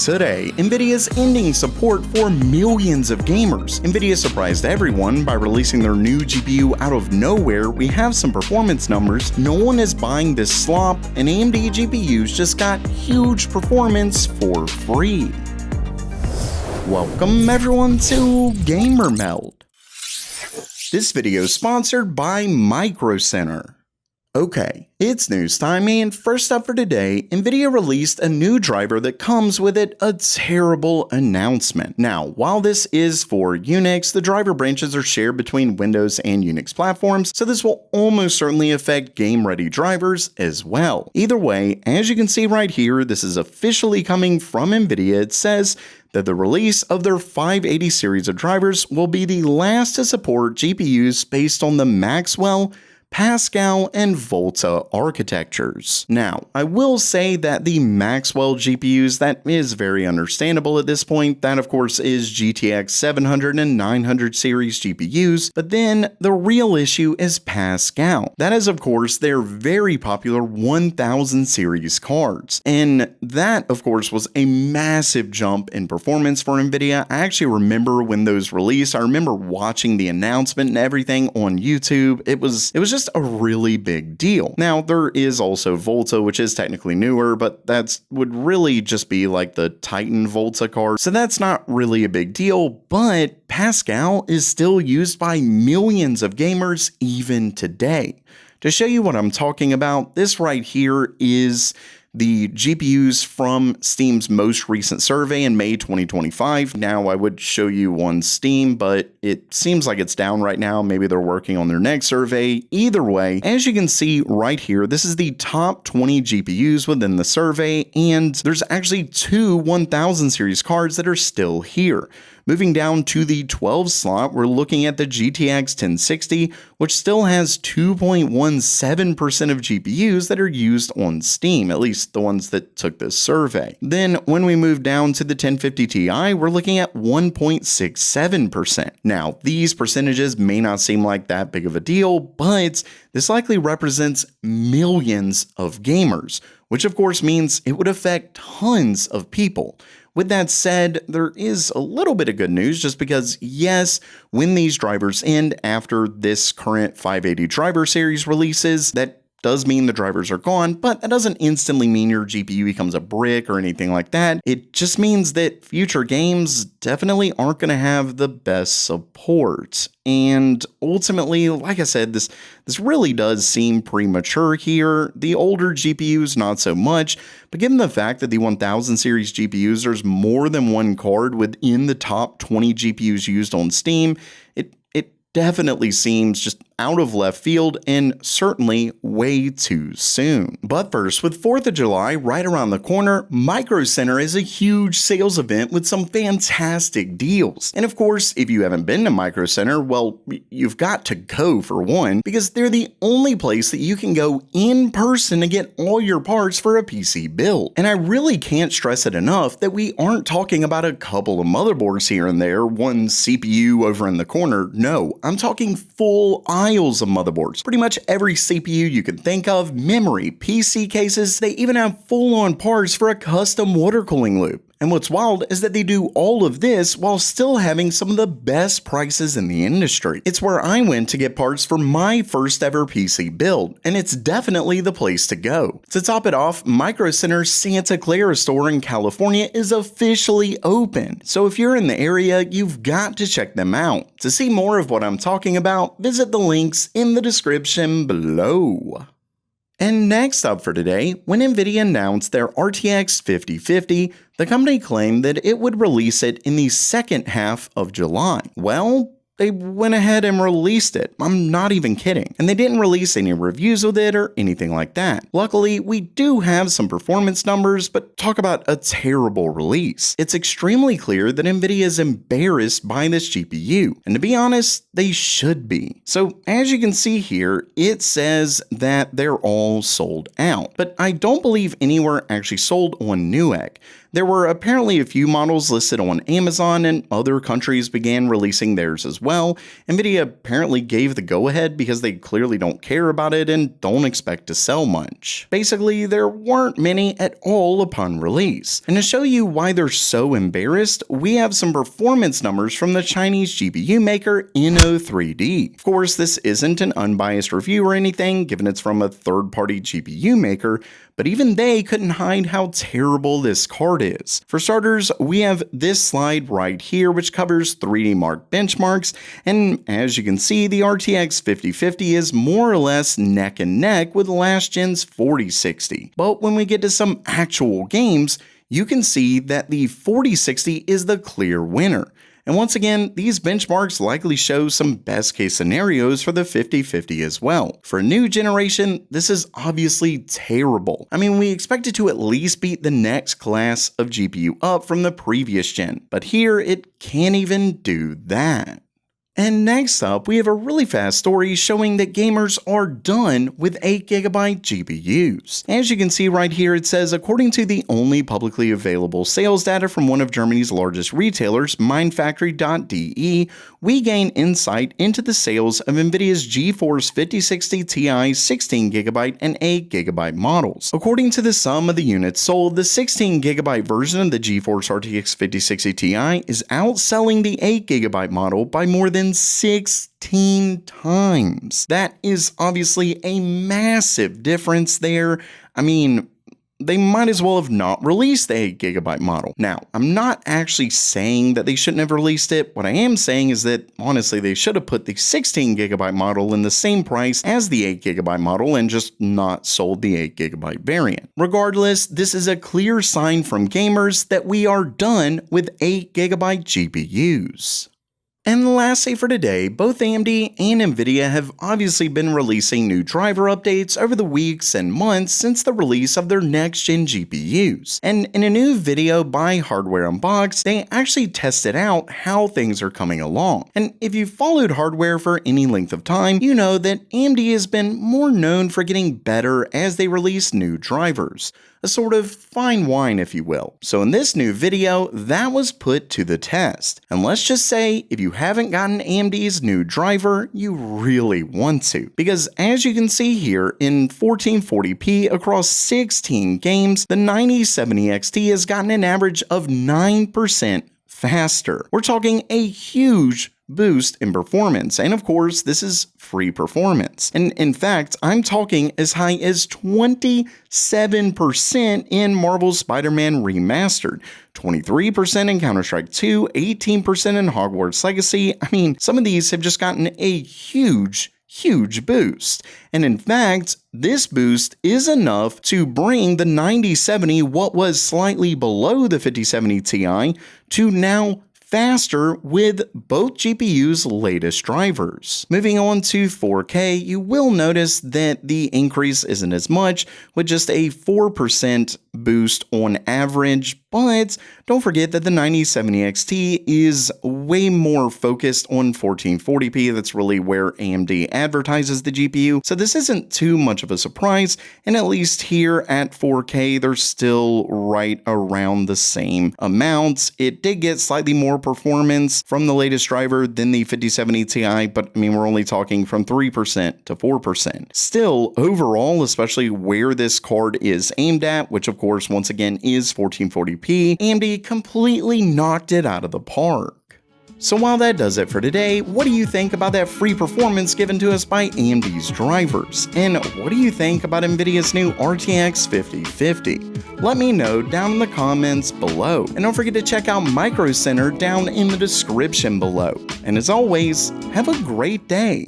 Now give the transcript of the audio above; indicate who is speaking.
Speaker 1: Today, Nvidia is ending support for millions of gamers. Nvidia surprised everyone by releasing their new GPU out of nowhere. We have some performance numbers. No one is buying this slop, and AMD GPUs just got huge performance for free. Welcome everyone to Gamer Meld. This video is sponsored by Micro Center. Okay, it's news time, and first up for today, Nvidia released a new driver that comes with it a terrible announcement. Now, while this is for Unix, the driver branches are shared between Windows and Unix platforms, so this will almost certainly affect game-ready drivers as well. Either way, as you can see right here, this is officially coming from Nvidia. It says that the release of their 580 series of drivers will be the last to support GPUs based on the Maxwell, Pascal, and Volta architectures. Now, I will say that the Maxwell GPUs, that is very understandable at this point. That, of course, is GTX 700 and 900 series GPUs, but then the real issue is Pascal. That is, of course, their very popular 1000 series cards. And that, of course, was a massive jump in performance for Nvidia. I actually remember when those released. I remember watching the announcement and everything on YouTube. It was just a really big deal. Now, there is also Volta, which is technically newer, but would really just be like the Titan Volta card. So that's not really a big deal, but Pascal is still used by millions of gamers even today. To show you what I'm talking about, this right here is the GPUs from Steam's most recent survey in May 2025. Now, I would show you on Steam, but it seems like it's down right now. Maybe they're working on their next survey. Either way, as you can see right here, this is the top 20 GPUs within the survey, and there's actually two 1000 series cards that are still here. Moving down to the 12 slot, we're looking at the GTX 1060, which still has 2.17% of GPUs that are used on Steam, at least the ones that took this survey. Then when we move down to the 1050 Ti, we're looking at 1.67%. Now, these percentages may not seem like that big of a deal, but this likely represents millions of gamers, which of course means it would affect tons of people. With that said, there is a little bit of good news just because, yes, when these drivers end after this current 580 driver series releases, that does mean the drivers are gone, but that doesn't instantly mean your GPU becomes a brick or anything like that. It just means that future games definitely aren't going to have the best support. And ultimately, like I said, this really does seem premature here. The older GPUs, not so much, but given the fact that the 1000 series GPUs, there's more than one card within the top 20 GPUs used on Steam, it definitely seems just out of left field and certainly way too soon. But first, with 4th of July right around the corner, Micro Center is a huge sales event with some fantastic deals. And of course, if you haven't been to Micro Center, well, you've got to go for one, because they're the only place that you can go in person to get all your parts for a PC build. And I really can't stress it enough that we aren't talking about a couple of motherboards here and there, one CPU over in the corner. No, I'm talking full aisles of motherboards. Pretty much every CPU you can think of, memory, PC cases, they even have full-on parts for a custom water cooling loop. And what's wild is that they do all of this while still having some of the best prices in the industry. It's where I went to get parts for my first ever PC build, and it's definitely the place to go. To top it off, Micro Center's Santa Clara store in California is officially open. So if you're in the area, you've got to check them out. To see more of what I'm talking about, visit the links in the description below. And next up for today, when Nvidia announced their RTX 5050, the company claimed that it would release it in the second half of July. Well, they went ahead and released it. I'm not even kidding. And they didn't release any reviews with it or anything like that. Luckily, we do have some performance numbers, but talk about a terrible release. It's extremely clear that Nvidia is embarrassed by this GPU. And to be honest, they should be. So as you can see here, it says that they're all sold out. But I don't believe anywhere actually sold on Newegg. There were apparently a few models listed on Amazon, and other countries began releasing theirs as well. Nvidia apparently gave the go-ahead because they clearly don't care about it and don't expect to sell much. Basically, there weren't many at all upon release. And to show you why they're so embarrassed, we have some performance numbers from the Chinese GPU maker Inno3D. Of course, this isn't an unbiased review or anything, given it's from a third-party GPU maker, but even they couldn't hide how terrible this card is. For starters, we have this slide right here, which covers 3D Mark benchmarks, and as you can see, the RTX 5050 is more or less neck and neck with last gen's 4060. But when we get to some actual games, you can see that the 4060 is the clear winner. And once again, these benchmarks likely show some best case scenarios for the 5050 as well. For a new generation, this is obviously terrible. I mean, we expected to at least beat the next class of GPU up from the previous gen, but here it can't even do that. And next up, we have a really fast story showing that gamers are done with 8GB GPUs. As you can see right here, it says, according to the only publicly available sales data from one of Germany's largest retailers, mindfactory.de, we gain insight into the sales of Nvidia's GeForce 5060 Ti 16GB and 8GB models. According to the sum of the units sold, the 16GB version of the GeForce RTX 5060 Ti is outselling the 8GB model by more than 16 times. That is obviously a massive difference there. I mean, they might as well have not released the 8GB model. Now, I'm not actually saying that they shouldn't have released it. What I am saying is that, honestly, they should have put the 16GB model in the same price as the 8GB model and just not sold the 8GB variant. Regardless, this is a clear sign from gamers that we are done with 8GB GPUs. And lastly for today, both AMD and Nvidia have obviously been releasing new driver updates over the weeks and months since the release of their next-gen GPUs. And in a new video by Hardware Unboxed, they actually tested out how things are coming along. And if you've followed hardware for any length of time, you know that AMD has been more known for getting better as they release new drivers. A sort of fine wine, if you will. So in this new video, that was put to the test. And let's just say, if you haven't gotten AMD's new driver, you really want to. Because as you can see here, in 1440p across 16 games, the 9070 XT has gotten an average of 9% faster. We're talking a huge boost in performance, and of course this is free performance. And in fact, I'm talking as high as 27% in Marvel's Spider-Man Remastered, 23% in Counter-Strike 2, 18% in Hogwarts Legacy. I mean, some of these have just gotten a huge boost. And in fact, this boost is enough to bring the 9070, what was slightly below the 5070 Ti, to now faster with both GPU's latest drivers. Moving on to 4K, you will notice that the increase isn't as much, with just a 4% boost on average, but don't forget that the 9070 XT is way more focused on 1440p. That's really where AMD advertises the GPU, so this isn't too much of a surprise, and at least here at 4K, they're still right around the same amounts. It did get slightly more performance from the latest driver than the 5070 Ti, but I mean, we're only talking from 3% to 4%. Still, overall, especially where this card is aimed at, which of course, once again, is 1440p, AMD completely knocked it out of the park. So while that does it for today, what do you think about that free performance given to us by AMD's drivers? And what do you think about Nvidia's new RTX 5050? Let me know down in the comments below. And don't forget to check out Micro Center down in the description below. And as always, have a great day.